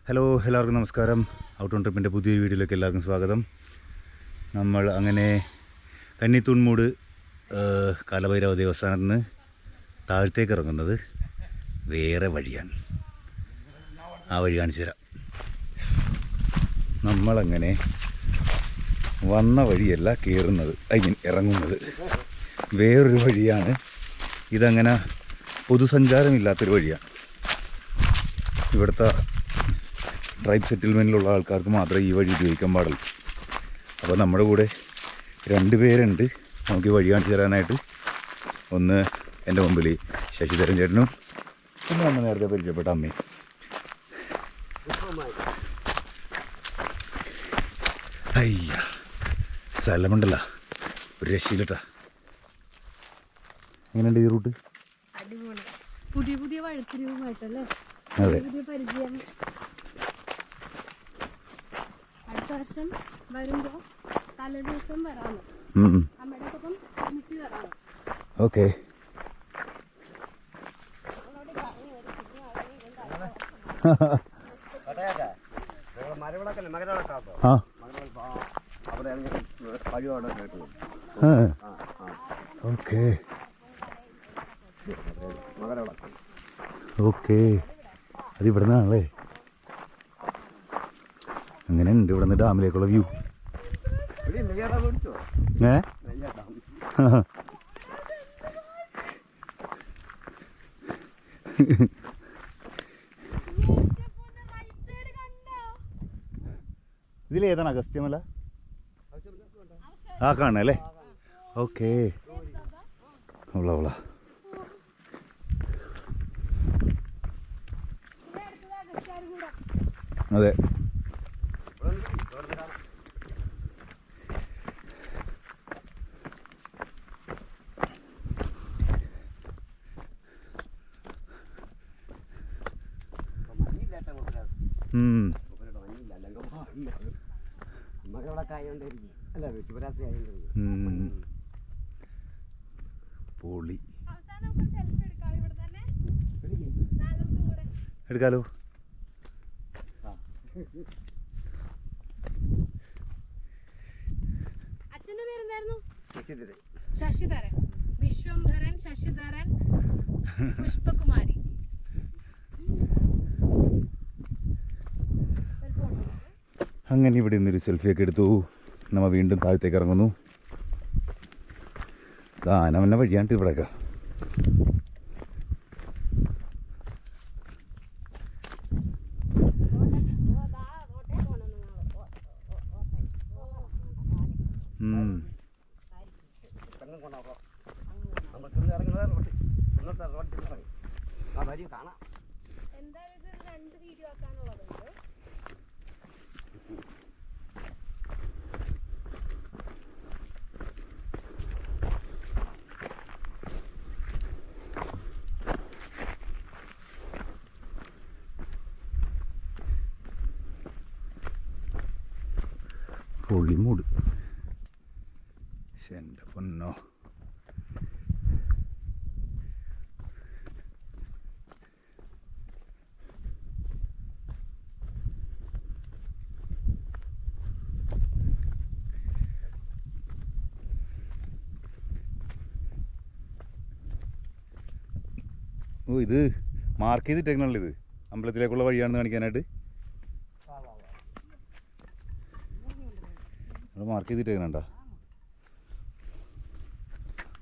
Hello, എല്ലാവർക്കും നമസ്കാരം. Out on ട്രിപ്പിൻ്റെ പുതിയൊരു വീഡിയോയിലേക്ക് എല്ലാവർക്കും സ്വാഗതം. നമ്മൾ അങ്ങനെ കന്നിത്തൂൺമൂട് കാലഭൈരവ ദേവസ്ഥാനത്ത് നിന്ന് താഴത്തേക്ക് ഇറങ്ങുന്നത് വേറെ വഴിയാണ്. ആ വഴി കാണിച്ചു തരാം. നമ്മളങ്ങനെ വന്ന വഴിയല്ല കയറുന്നത്, ഇറങ്ങുന്നത് വേറൊരു വഴിയാണ്. ഇതങ്ങനെ പൊതുസഞ്ചാരമില്ലാത്തൊരു വഴിയാണ്. ഇവിടുത്തെ ട്രൈബ് സെറ്റിൽമെൻറ്റിലുള്ള ആൾക്കാർക്ക് മാത്രമേ ഈ വഴി ഉപയോഗിക്കാൻ പാടുള്ളൂ. അപ്പോൾ നമ്മുടെ കൂടെ 2 പേരുണ്ട് നമുക്ക് ഈ വഴി കാണിച്ചു തരാനായിട്ട്. ഒന്ന് എൻ്റെ മുമ്പിൽ ശശിധരൻ ചേട്ടനും, പിന്നെ നമ്മൾ നേരത്തെ പരിചയപ്പെട്ട അമ്മയും. അയ്യ, സ്ഥലമുണ്ടല്ലോ, ഒരു രക്ഷയില്ലട്ടാ. എങ്ങനെയുണ്ട് ഈ റൂട്ട്? പുതിയ പുതിയ വഴിത്തിരിവുമായിട്ടല്ലേ? അതെ, പുതിയ പരിചയം. അടുത്ത വർഷം വരുമ്പോ തലേ ദിവസം വരാമോ? അമ്മയുടെ ഒപ്പം ഒരുമിച്ച് വരാമോ? ഓക്കെ. ഓക്കെ ഓക്കെ, അത് ഇവിടെ നിന്നാണല്ലേ. അങ്ങനെ ഉണ്ട് ഇവിടെ നിന്ന് ഡാമിലേക്കുള്ള വ്യൂ. ഇതിലേതാണ് അഗസ്ത്യമല? ആ കാണല്ലേ. ഓക്കെ, അതെ. പൊളി. എടുക്കാലോ. അച്ഛന്റെ പേരെന്തായിരുന്നു? ശശിധരൻ. വിശ്വംഭരൻ, ശശിധരൻ, പുഷ്പകുമാരി. അങ്ങനെ ഇവിടെ നിന്നൊരു സെൽഫിയൊക്കെ എടുത്തു. നമ്മൾ വീണ്ടും താഴത്തേക്ക് ഇറങ്ങുന്നു. ആനവന്ന വഴിയാണ്ട് ഇവിടെയൊക്കെ. പൊളിമൂട്. എൻ്റെ പൊന്നോ, ഓ ഇത് മാർക്ക് ചെയ്തിട്ടേക്കണല്ലോ. ഇത് അമ്പലത്തിലേക്കുള്ള വഴിയാണെന്ന് കാണിക്കാനായിട്ട് മാർക്ക് ചെയ്തിട്ടേക്കണണ്ട.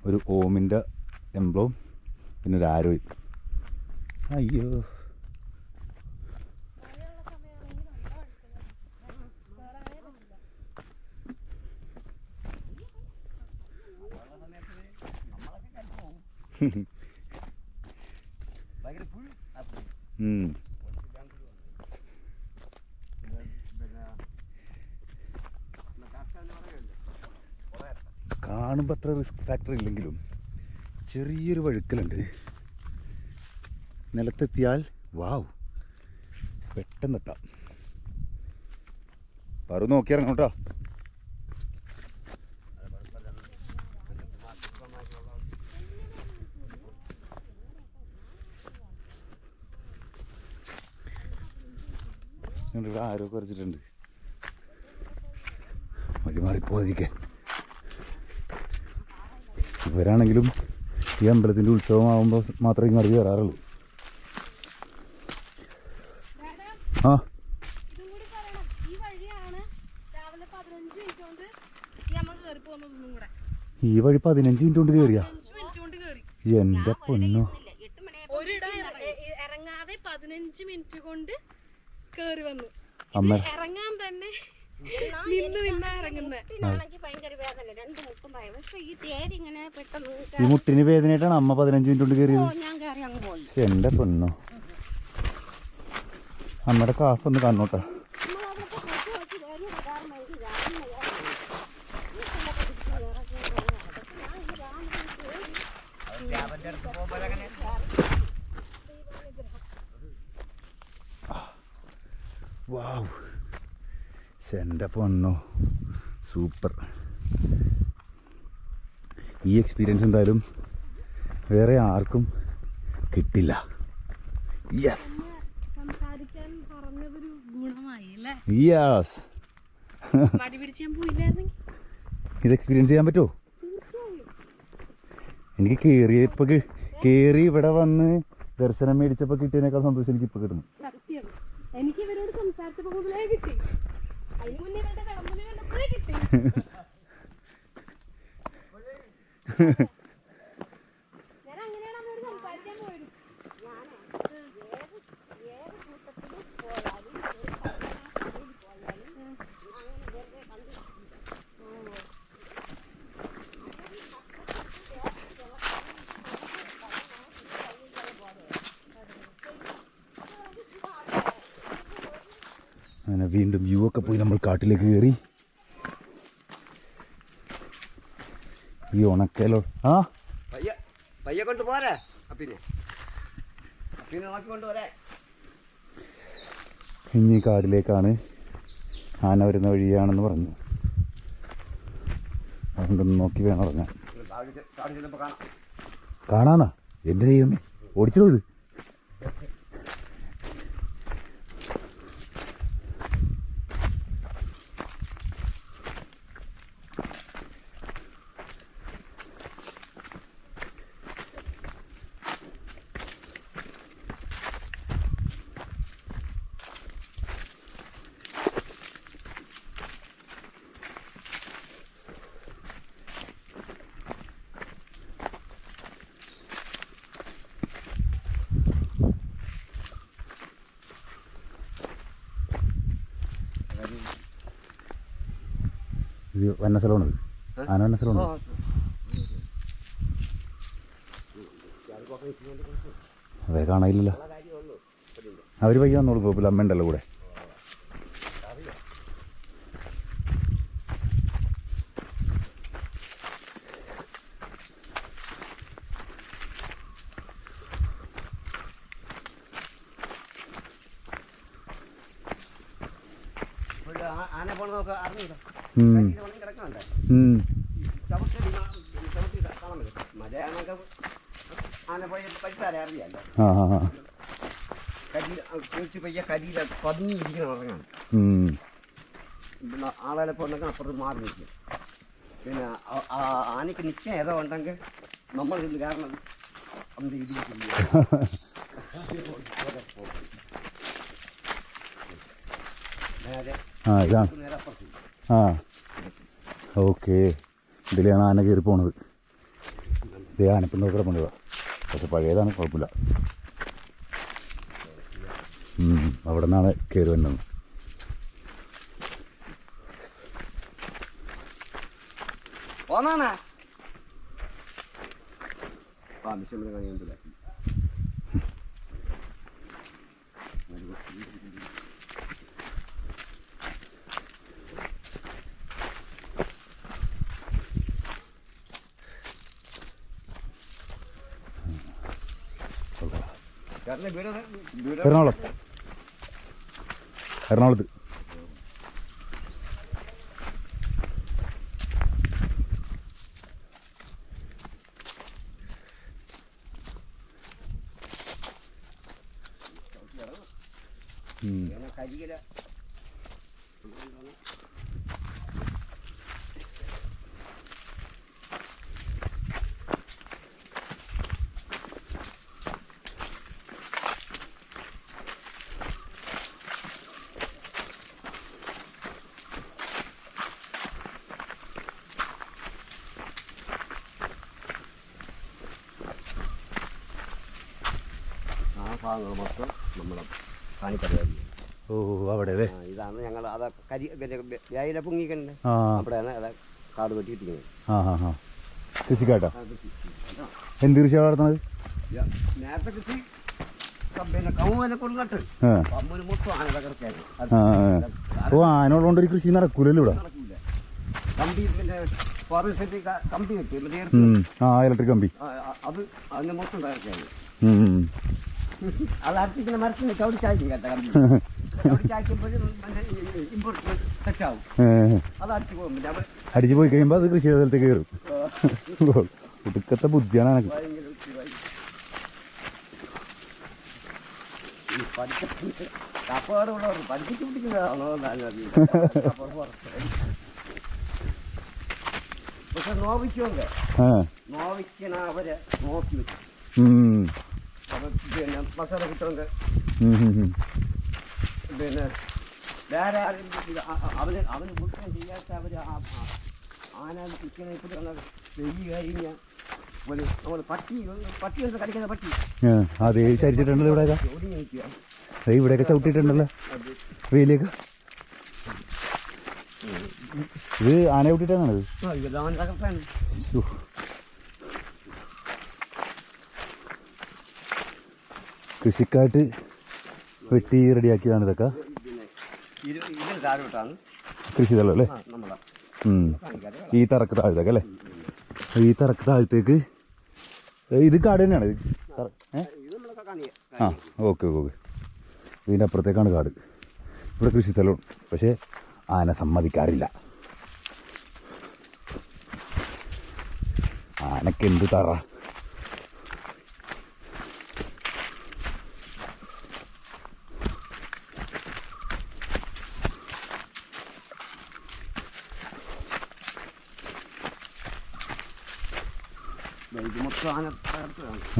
ഒരു ഓമിൻ്റെ എംബ്ലവും പിന്നെ ഒരു ആരോയും. അയ്യോ, കാണുമ്പോൾ അത്ര റിസ്ക് ഫാക്ടർ ഇല്ലെങ്കിലും ചെറിയൊരു വഴുക്കലുണ്ട്. നിലത്തെത്തിയാൽ വാവ്, പെട്ടെന്നെത്താം. പറു നോക്കി ഇറങ്ങണം കേട്ടോ. ഇവിടെ ആരോ കുറച്ചിട്ടുണ്ട് വഴി മാറിപ്പോയിരിക്കാൻ. ഇവരാണെങ്കിലും ഈ അമ്പലത്തിൻ്റെ ഉത്സവമാകുമ്പോൾ മാത്രമേ ഇങ്ങോട്ട് കയറാറുള്ളൂ. ആ ഇതും കൂടി പറയണം. ഈ വഴിയാണ് രാവിലെ 15 മിനിറ്റ് കൊണ്ട് ഈ അമ്മ കയറി പോകുന്നതൊന്നും കൂടെ. ഈ വഴി 15 മിനിറ്റ് കൊണ്ട് കയറിയാ? 5 മിനിറ്റ് കൊണ്ട് കയറി. എൻ്റെ പൊന്നോ, ഒരിടം ഇറങ്ങാതെ 15 മിനിറ്റ് കൊണ്ട് കയറി വന്നു. അമ്മ ഇറങ്ങാൻ തന്നെ നിന്നാ ഇറങ്ങുന്നത്. ഭയങ്കര വേദന, രണ്ട് മുട്ടും ഭയം. പക്ഷെ ഈ തേരിങ്ങനെ പെട്ടെന്ന് ഈ മുട്ടിന് വേദനയായിട്ടാണ് അമ്മ 15 മിനിറ്റ് കൊണ്ട് കയറിയത്. ഞാൻ കയറി അങ്ങ് പോയി. എൻ്റെ പൊന്നോ, അമ്മയുടെ കാഫ് ഒന്ന് കാണോട്ടെ. വാവ്, എൻ്റെ പൊന്നോ, സൂപ്പർ. ഈ എക്സ്പീരിയൻസ് എന്തായാലും വേറെ ആർക്കും കിട്ടില്ല. യെസ്, സംസാരിക്കാൻ പറഞ്ഞതൊരു ഗുണമായി അല്ലേ? യെസ്. മടി പിടിച്ച് ഞാൻ പോയില്ലായിരുന്നെങ്കിൽ ഇത് എക്സ്പീരിയൻസ് ചെയ്യാൻ പറ്റുമോ? തീർച്ചയായും. എനിക്ക് കയറി ഇവിടെ വന്ന് ദർശനം മേടിച്ചപ്പോൾ കിട്ടിയതിനേക്കാൾ സന്തോഷം എനിക്ക് ഇപ്പോൾ കിട്ടുന്നു. സത്യം, എനിക്ക് ഇവരോട് സംസാരിച്ചപ്പോൾ മുതലേ കിട്ടി. അതിന് മുന്നേ ഇവരുടെ വിളമ്പല് കണ്ടപ്പോഴേ കിട്ടി. ഞാൻ അങ്ങനെയാണ് അവരോട് സംസാരിക്കാൻ പോയത്. അങ്ങനെ വീണ്ടും വ്യൂ ഒക്കെ പോയി നമ്മൾ കാട്ടിലേക്ക് കയറി. ഈ ഉണക്കലോ ആ പയ്യെ കൊണ്ട് പോരാ, പിന്നെ നോക്കിക്കൊണ്ട് പോരാ. ഇനി കാടിലേക്കാണ്, ആന വരുന്ന വഴിയാണെന്ന് പറഞ്ഞു. അതുകൊണ്ടൊന്ന് നോക്കി വേണം ഇറങ്ങാൻ. കാണാനാ? എൻ്റെ ദൈവമേ, ഓടിച്ചോ ഇത്. ഇത് വന്ന സ്ഥലമാണത്, ആന വന്ന സ്ഥലമാണ്. അതെ, കാണാനില്ലല്ലോ. അവർ വയ്യ വന്നോളൂ, കുഴപ്പമില്ല. അമ്മ ഉണ്ടല്ലോ കൂടെ. ആന പോണ നോക്കാം, അറിഞ്ഞില്ല കിടക്കണ്ടേ ചവിട്ടി കാണാൻ പറ്റും. മഴയാണൊക്കെ ആന പോയി പഠിച്ചാലേ അറിയാമല്ലോ. കുറിച്ച് പയ്യ കരിയില പതിഞ്ഞിരിക്കണം ഉറങ്ങാണ്. പിന്നെ ആളെ പോകണമെങ്കിൽ അപ്പുറത്ത് മാറി നിൽക്കും. പിന്നെ ആനയ്ക്ക് നിൽക്കാൻ ഏതോ ഉണ്ടെങ്കിൽ നമ്മൾ ഇത് കാരണം അന്ത് ഇടിയിട്ടില്ല. ഇതാണ്. ആ ഓക്കെ, ഇതിലാണ് ആന കയറി പോണത്. ഇതേ ആനപ്പിന്നെ കിടപ്പുണ്ടതാ, പക്ഷെ പഴയതാണ്, കുഴപ്പമില്ല. അവിടെ നിന്നാണ് കയറി വന്നത്. പോന്നാണേ മിഷമിനെ കഴിയുന്നില്ല. എറണാകുളത്ത്. പിന്നെ കരിയില ഭാഗങ്ങൾ മൊത്തം നമ്മളെ കാണിപ്പറിയാം. ഓ അവിടെ അല്ലേ? ഇതാണ് ഞങ്ങൾ അത് വേയില പൊങ്ങിക്കണ്ടേ ആ അവിടെയാണ് അത് കാട് വെട്ടിയിട്ടിരിക്കുന്നത്. ആ ആ ആ കൃഷിക്കാട്ടോ? എന്ത് കൃഷിയാണ് വളർത്തുന്നത്? നേരത്തെ കൃഷി പിന്നെ കവുനെ കൊണ്ട് നട്ട് കമ്പിന് മൊത്തം ആന തകർക്കായിരുന്നു. ഓ ആനോളുകൊണ്ട് ഒരു കൃഷി നടക്കൂലല്ലോ ഇവിടെ. നടക്കില്ല. കമ്പി പിന്നെ ഫോറസ്റ്റ് കമ്പി വെച്ച് ആ ഇലക്ട്രിക് കമ്പി അത് അതിന് മൊത്തം തകർക്കായിരുന്നു. അത് അടുത്തിങ്ങനെ മരത്തിന് ചവിടി ചായ്ക്കും കേട്ട കമ്പി. ചവിടി ചായ്ക്കുമ്പോഴും ഇമ്പോർട്ട് തെറ്റാവും. അത് അടിച്ചു പോകും. പിന്നെ അവർ അടിച്ചു പോയി കഴിയുമ്പോൾ അത് കൃഷി സ്ഥലത്തേക്ക് കയറും. ഒടുക്കത്തെ ബുദ്ധിയാണ് എനിക്ക്. ഭയങ്കര കപ്പാടുള്ളവർ പഠിപ്പിച്ചു പിടിക്കുന്നതാണോ? പക്ഷെ നോവിക്കുമല്ലേ, നോവിക്കണ അവരെ നോക്കി വെച്ചു. പിന്നെ മസാല കിട്ടുമെങ്കിൽ പിന്നെ വേറെ അവന് കുറ്റം ചെയ്യാത്ത അവർ ആന നിൽക്കുന്ന ഇപ്പോൾ വെയ്യ് കഴിഞ്ഞാൽ നമ്മൾ പട്ടി കടിക്കുന്ന പട്ടി അതെ ചരിച്ചിട്ടുണ്ടല്ലോ ഇവിടെ. ഒടിഞ്ഞ് നിൽക്കുക. ഇവിടെയൊക്കെ ചവിട്ടിയിട്ടുണ്ടല്ലോ വെയിലേക്ക്. ഇത് ആന ചവിട്ടിട്ടാണത്. ആന തകർത്താണ്. കൃഷിക്കായിട്ട് വെട്ടി റെഡിയാക്കിയതാണ് ഇതൊക്കെ. ഇതിന് താഴോട്ടാണ് കൃഷി സ്ഥലം അല്ലേ? നമ്മളെ ഈ തറക്ക് താഴത്തേക്ക് അല്ലേ? ഈ തറക്ക് താഴത്തേക്ക് ഇത് കാട് തന്നെയാണ്. ആ ഓക്കെ ഓക്കെ. ഇതിൻ്റെ അപ്പുറത്തേക്കാണ് കാട്. ഇവിടെ കൃഷി സ്ഥലമാണ്, പക്ഷേ ആന സമ്മതിക്കാറില്ല. ആനക്ക് എന്ത് തറ.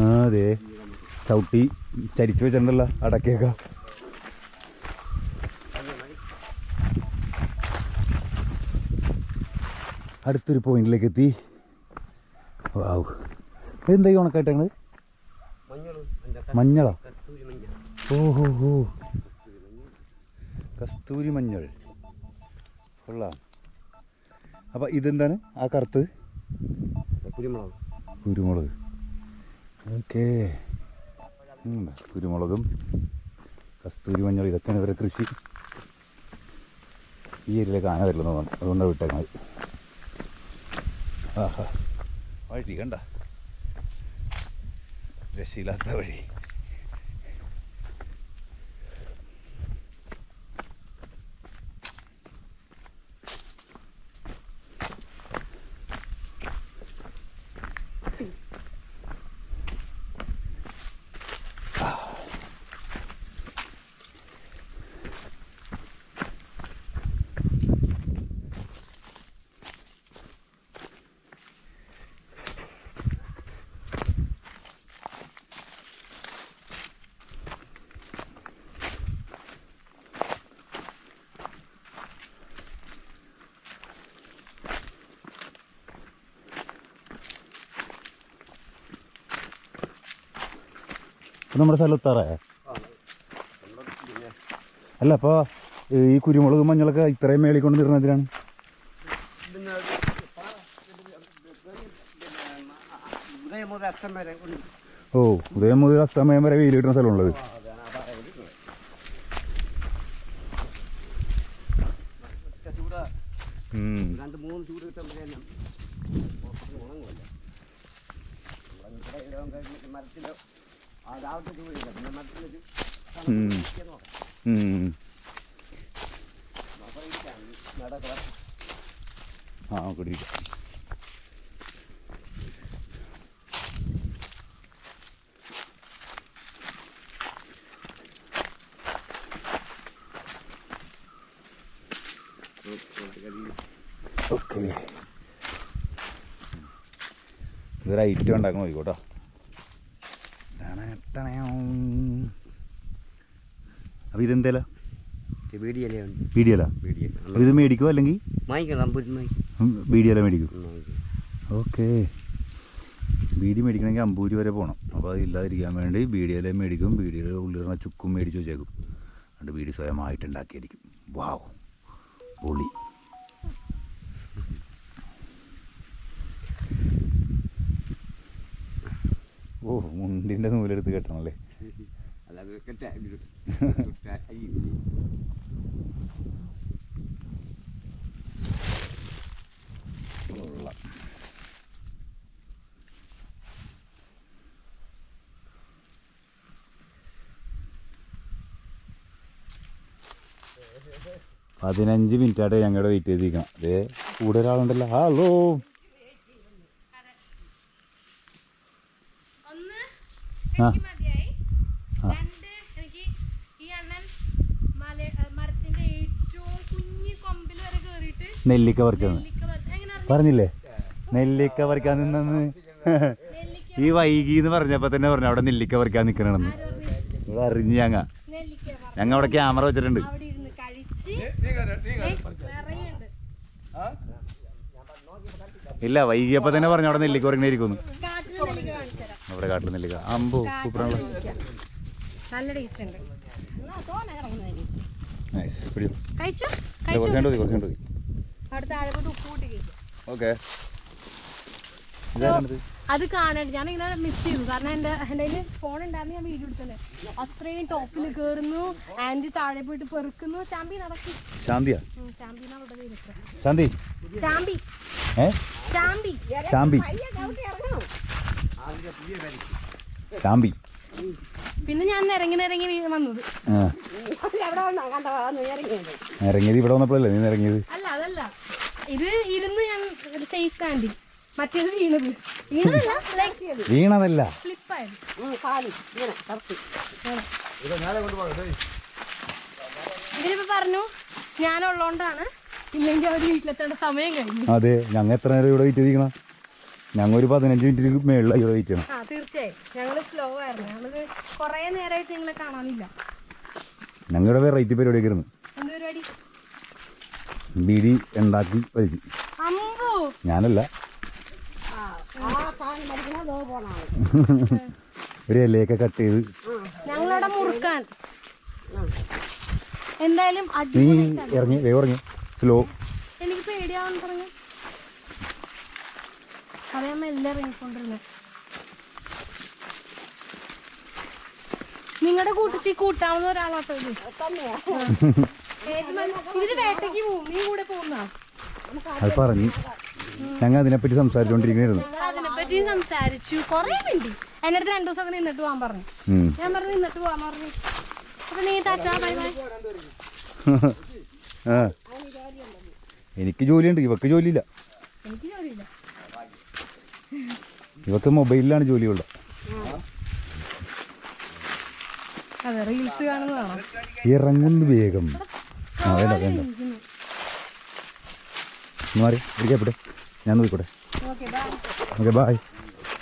ആ അതെ ചവിട്ടി ചരിച്ചു വെച്ചിട്ടുണ്ടല്ലോ അടക്കയൊക്കെ. അടുത്തൊരു പോയിന്റിലേക്ക് എത്തി. വാവ്, എന്താ ഈ ഉണക്കായിട്ടാണ്? മഞ്ഞളോ? ഓഹോ ഹോ, കസ്തൂരി മഞ്ഞൾ കൊള്ളാം. അപ്പം ഇതെന്താണ് ആ കറുത്ത്? കുരുമുളക്. ഓക്കേ, കുരുമുളകും കസ്തൂരി മഞ്ഞൾ ഇതൊക്കെയാണ് ഇവരെ കൃഷി. ഈ ഏരിയയിലേക്ക് ആന വരില്ലെന്ന് തോന്നുന്നു, അതുകൊണ്ടാണ് വിട്ടേക്കുന്നത്. ആഹാ, വഴി കണ്ട, രക്ഷയില്ലാത്ത വഴി. നമ്മുടെ സ്ഥലത്താറേ അല്ല. അപ്പോൾ ഈ കുരുമുളക് മഞ്ഞളൊക്കെ ഇത്രയും മേളിൽ കൊണ്ട് നിർന്നതിനാണ്. ഓ, ഉദയം മുതൽ അസ്തമയം വരെ വെയിൽ കിട്ടുന്ന സ്ഥലമുള്ളത്. രണ്ട് മൂന്ന് ചൂട് കിട്ടുമ്പോഴേ മരത്തിൽ രാവിലത്തെ ചൂടില്ല, പിന്നെ മരത്തിലൊരു ആ കുടിക്കാം. ഓക്കെ, ഇതൊരു ഐറ്റം ഉണ്ടാക്കാൻ നോക്കിക്കോട്ടോ. അപ്പോൾ ഇതെന്തേല ബീഡിയല ബീഡിയല? ഇത് മേടിക്കുമോ അല്ലെങ്കിൽ ബീഡിയല മേടിക്കും? ഓക്കെ, ബീഡി മേടിക്കണമെങ്കിൽ അമ്പൂരി വരെ പോകണം. അപ്പോൾ അതില്ലാതിരിക്കാൻ വേണ്ടി ബീഡിയല മേടിക്കും. ബീഡിയല ഉള്ളിൽ ചുക്കും മേടിച്ച് വെച്ചേക്കും. അതുകൊണ്ട് ബീഡി സ്വയമായിട്ട് ഉണ്ടാക്കിയായിരിക്കും. വാവ്, പൊളി. ഓ, മുണ്ടിൻ്റെ നൂലെടുത്ത് കെട്ടണല്ലേ? കൊള്ളാം. പതിനഞ്ച് മിനിറ്റായിട്ട് ഞങ്ങളുടെ വെയിറ്റ് ചെയ്തിരിക്കണം. അതേ കൂടെ ഒരാളുണ്ടല്ലോ. ഹലോ, ആ നെല്ലിക്ക പറിച്ചത് പറഞ്ഞില്ലേ? നെല്ലിക്ക പറിക്കാൻ നിന്നെന്ന് ഈ വൈകി എന്ന് പറഞ്ഞപ്പോൾ തന്നെ പറഞ്ഞു അവിടെ നെല്ലിക്ക പറിക്കാൻ നിൽക്കണമെന്ന്. ഇവിടെ അറിഞ്ഞ് ഞങ്ങ അവിടെ ക്യാമറ വെച്ചിട്ടുണ്ട്. ഇല്ല, വൈകിയപ്പോൾ തന്നെ പറഞ്ഞു അവിടെ നെല്ലിക്ക പറിക്കണേരിക്കുന്നു. അവിടെ കാട്ടിൽ നെല്ലിക്ക അമ്പോ സൂപ്പറാണല്ലോ. നല്ല ടേസ്റ്റ് ഉണ്ട്. ഓക്കെ, അത് കാണാണ്ട് ഞാൻ ഇങ്ങനെ മിസ് ചെയ്തു. കാരണം എൻ്റെ കയ്യിൽ ഫോൺ ഉണ്ടായിരുന്നു, ഞാൻ വീഡിയോ എടുത്തല്ലേ. അത്രയും ടോപ്പിൽ കയറുന്നു, ആൻറ്റി താഴെ പോയിട്ട് പെറുക്കുന്നു. ചാമ്പി നടക്കും. ശാന്തിയാ? ചാമ്പി ശാന്തി, ചാമ്പി ശാന്തി, ശാന്തി. പിന്നെ ഞാൻ ഇറങ്ങി വന്നത്. ഇറങ്ങിയത് ഇവിടെ വന്നപ്പോഴല്ലേ നീ ഇറങ്ങിയത്? അല്ല, അതല്ല, ഇത് ഇരുന്ന് ഞാൻ സേഫ് സ്റ്റാൻഡിൽ. മറ്റേത് വീണതല്ല, സ്ലിപ്പായത്. ഇതിനിപ്പോ പറഞ്ഞു ഞാനുള്ളോണ്ടാണ്, ഇല്ലെങ്കിൽ അവർ വീട്ടിലെത്തേണ്ട സമയം കഴിഞ്ഞു. അതെ, ഞങ്ങൾ എത്ര നേരം ഇവിടെ വെയിറ്റ് ചെയ്തിരിക്കണം? ഞങ്ങൾ ഒരു 15 മിനിറ്റ് മേളിലാണ് ഇവിടെ വെയിറ്റ് ചെയ്യണം. ആ, തീർച്ചയായും ഞങ്ങള് സ്ലോ ആയിരുന്നു. ഞങ്ങള് കൊറേ നേരമായിട്ട് നിങ്ങളെ കാണാനില്ല. ഞങ്ങളുടെ വെറൈറ്റി പരിപാടിയൊക്കെ ഇരുന്നു. എന്ത് പരിപാടി? ബീഡി ഉണ്ടാക്കി വലിച്ചു. അമ്പോ, ഞാനല്ല, ഒരു ഇലയൊക്കെ കട്ട് ചെയ്ത് ഞങ്ങളവിടെ മുറുക്കാൻ. എന്തായാലും നീ ഇറങ്ങി, വേഗം ഇറങ്ങി, സ്ലോ. എനിക്ക് പേടിയാവാൻ പറഞ്ഞു. അതമ്മ എല്ലാം ഇറങ്ങിക്കൊണ്ടിരുന്നത്. നിങ്ങളുടെ കൂട്ടത്തിൽ കൂട്ടാവുന്ന ഒരാളാട്ടോ ഇത്. ഇതിന് വേട്ടയ്ക്ക് പോവും, നീ കൂടെ പോകുന്ന? അത് പറഞ്ഞു. ഞങ്ങൾ അതിനെപ്പറ്റി സംസാരിച്ചോണ്ടിരിക്കുന്നു. അതിനെപ്പറ്റി സംസാരിച്ചു കൊറേ മിനിറ്റ്. എന്റെ അടുത്ത് 2 ദിവസം നിന്നിട്ട് പോകാൻ പറഞ്ഞു. ഞാൻ പറഞ്ഞു നിന്നിട്ട് പോവാൻ പറഞ്ഞു. അപ്പൊ നീ ടാറ്റാ ബൈ ബൈ. എനിക്ക് ജോലിയുണ്ട്, ഇവക്ക് ജോലിയില്ല. എനിക്ക് ജോലിയില്ല. ഇവക്ക് മൊബൈലിലാണ് ജോലിയുള്ളത്. അതെ, റീൽസ് കാണുന്നതാണോ? ഇറങ്ങുന്നു വേഗം. ആ, വേണ്ട വേണ്ട, മാറി ഇരിക്കപ്പെടെ, ഞാൻ നോക്കിക്കോട്ടെ. Okay, bye.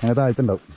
ഞങ്ങൾ താഴ്ത്തുണ്ടാവും.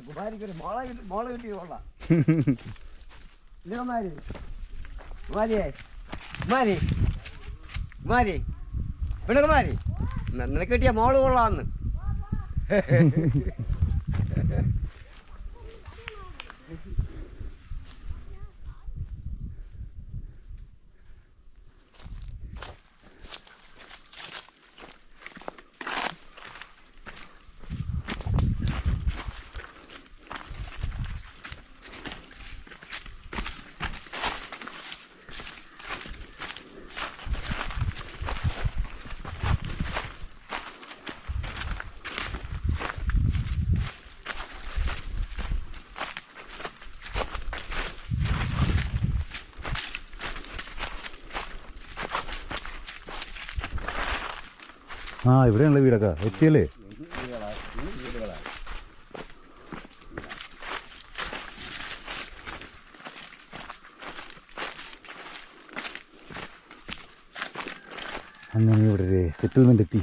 കുമാരിക്കൊരു മോളെ കിട്ടിയത് കൊള്ളാം. കുമാരി കുമാരിയേ, കുമാരി കുമാരി, പിന്നെ കുമാരി, നിനക്ക് കിട്ടിയ മോള് കൊള്ളാന്ന്. ആ ഇവിടെയാണല്ലോ വീടൊക്കെ എത്തിയല്ലേ? അങ്ങനെ ഇവിടെ ഒരു സെറ്റിൽമെന്റ് എത്തി.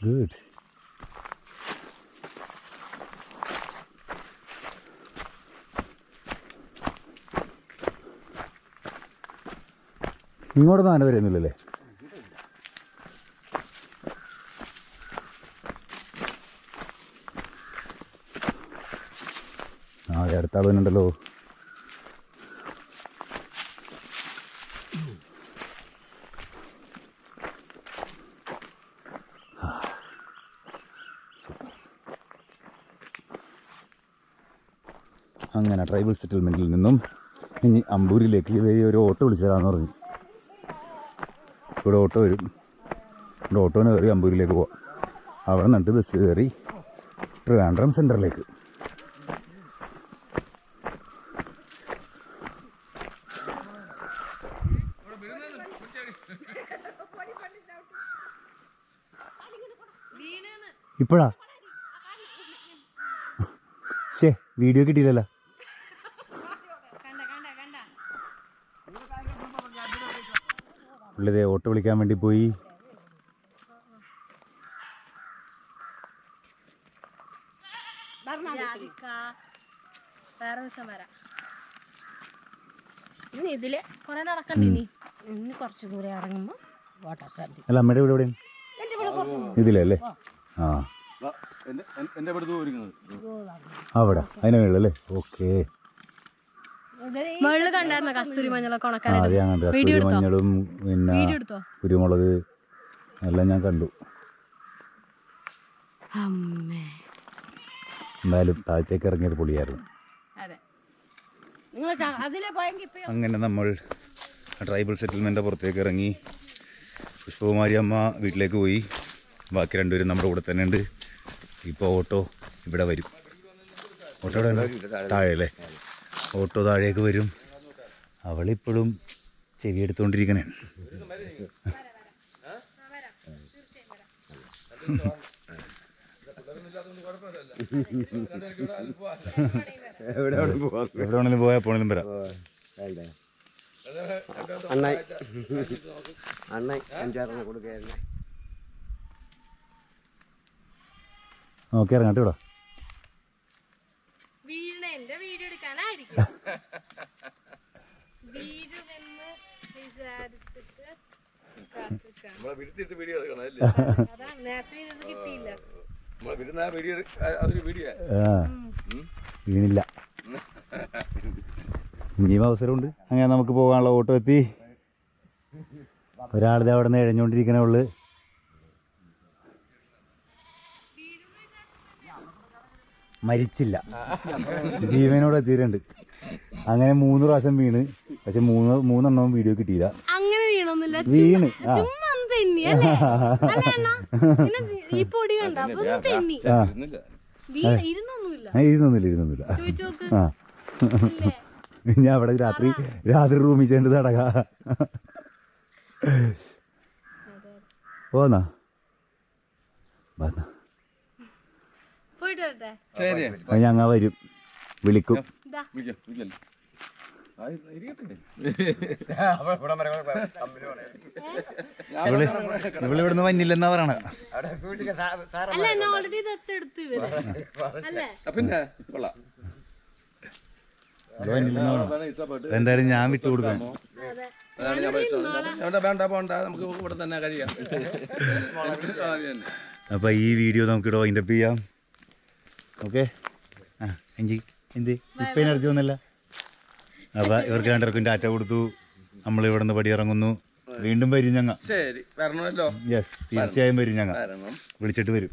Good. ഇങ്ങോട്ടൊന്നും ആന വരുന്നില്ലല്ലേ? ആ അടുത്ത ആൾ തന്നെയുണ്ടല്ലോ. അങ്ങനെ ട്രൈബൽ സെറ്റിൽമെൻറ്റിൽ നിന്നും ഇനി അമ്പൂരിലേക്ക് ഒരു ഓട്ടോ വിളിച്ചു തരാമെന്ന് പറഞ്ഞു. ഇവിടെ ഓട്ടോ വരും. ഇവിടെ ഓട്ടോന് കയറി അമ്പൂരിലേക്ക് പോവാം. അവിടെ നിന്നിട്ട് ബസ് കയറി ട്രിവാൻഡ്രം സെൻറ്ററിലേക്ക്. ഇപ്പോഴാ ശേ വീഡിയോ കിട്ടിയില്ലല്ലോ. പുള്ളിതേ ഓട്ടോ വിളിക്കാൻ വേണ്ടി പോയി. വേറെ ദിവസം വരാം. ഇനി ഇതില് കുറെ നടക്കണ്ടേ ഇനി? ഇനി കുറച്ച് ദൂരെ ഇറങ്ങുമ്പോ ഓട്ടോ സാധ്യത. അല്ല അമ്മയുടെ വീട് എവിടെയാണ്? ഇതിലല്ലേ? ആ അവിടെ അതിനെ വീടല്ലേ? ഓക്കെ. മുകളിൽ കണ്ടായിരുന്നോ കസ്തൂരി മഞ്ഞളൊക്കെ ആ അത് ഞാൻ കണ്ടു. കസ്തൂരി മഞ്ഞളും പിന്നെ കുരുമുളക് എല്ലാം ഞാൻ കണ്ടു. എന്തായാലും താഴത്തേക്ക് ഇറങ്ങിയത് പൊളിയായിരുന്നു. അങ്ങനെ നമ്മൾ ട്രൈബൽ സെറ്റിൽമെൻ്റ് പുറത്തേക്ക് ഇറങ്ങി. പുഷ്പകുമാരി അമ്മ വീട്ടിലേക്ക് പോയി. ബാക്കി രണ്ടുപേരും നമ്മുടെ കൂടെ തന്നെ ഉണ്ട്. ഇപ്പോൾ ഓട്ടോ ഇവിടെ വരും. ഓട്ടോ ഇവിടെ താഴെ അല്ലേ? ഓട്ടോ താഴേക്ക് വരും. അവളിപ്പോഴും ചെവി എടുത്തുകൊണ്ടിരിക്കണേ. എവിടെ വേണമെങ്കിലും പോയാൽ എപ്പോഴെങ്കിലും വരാം. ഓക്കെ ഇറങ്ങട്ടെ. ഇവിടെ എന്റെ വീഡിയോ എടുക്കാനായിരിക്കും വീടുമെന്ന് വിചാരിച്ചിട്ട് അതാണ് നേരത്തെ വീഡിയോ കിട്ടിയില്ല. വീണില്ല. ഇനിയും അവസരമുണ്ട്. അങ്ങനെ നമുക്ക് പോകാനുള്ള ഓട്ടോ എത്തി. ഒരാളിത് അവിടെ നിന്ന് എഴഞ്ഞുകൊണ്ടിരിക്കണേ ഉള്ളു. മരിച്ചില്ല, ജീവനോട് എത്തിയിട്ടുണ്ട്. അങ്ങനെ 3 പ്രാവശ്യം വീണ്. പക്ഷെ മൂന്നെണ്ണവും വീഡിയോ കിട്ടിയില്ല. അങ്ങനെ വീണൊന്നുമില്ല, വീണ് ചുമ്മാ തെന്നിയല്ലേ? ഈ പൊടി കണ്ട തെന്നി. ഇരുന്നൊന്നുമില്ല. ആ ഞാൻ അവിടെ രാത്രി റൂമിൽ ചെയ്യേണ്ടത് നടക്ക പോന്നാ. ഞങ്ങ വരും, വിളിക്കും. ഇവിടുന്ന് വന്നില്ലെന്നാ പറയണ. എന്തായാലും ഞാൻ വിട്ടു കൊടുക്കാം. അപ്പൊ ഈ വീഡിയോ നമുക്കിവിടെ വൈൻഡപ്പ് ചെയ്യാം. ഓക്കെ. ആ എഞ്ചി എന്ത് ഇപ്പം എനർജി ഒന്നല്ല. അപ്പം ഇവർക്ക് രണ്ടർക്കും ടാറ്റ കൊടുത്തു. നമ്മൾ ഇവിടെ നിന്ന് പടി ഇറങ്ങുന്നു. വീണ്ടും വരും ഞങ്ങ. ശരി വരണമല്ലോ. യെസ്, തീർച്ചയായും വരും ഞങ്ങ. വിളിച്ചിട്ട് വരും.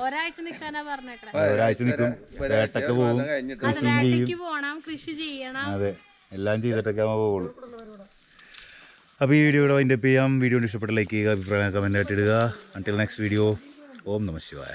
ഒരാഴ്ച നിൽക്കാനാ പറഞ്ഞേക്കണേ. ഒരാഴ്ച നിൽക്കും. വേട്ടക്ക് പോകും, കൃഷി ചെയ്യും. പോണം, കൃഷി ചെയ്യണം. അതെ, എല്ലാം ചെയ്തിട്ടൊക്കെ പോവുള്ളൂ. അപ്പോൾ ഈ വീഡിയോ ഇവിടെ വൈൻഡപ്പ് ചെയ്യാം. വീഡിയോ ഇഷ്ടപ്പെട്ട ലൈക്ക് ചെയ്യുക, അഭിപ്രായം കമൻ്റ് ആയിട്ട് ഇടുക. അൺടിൽ നെക്സ്റ്റ് വീഡിയോ, ഓം നമഃ ശിവായ.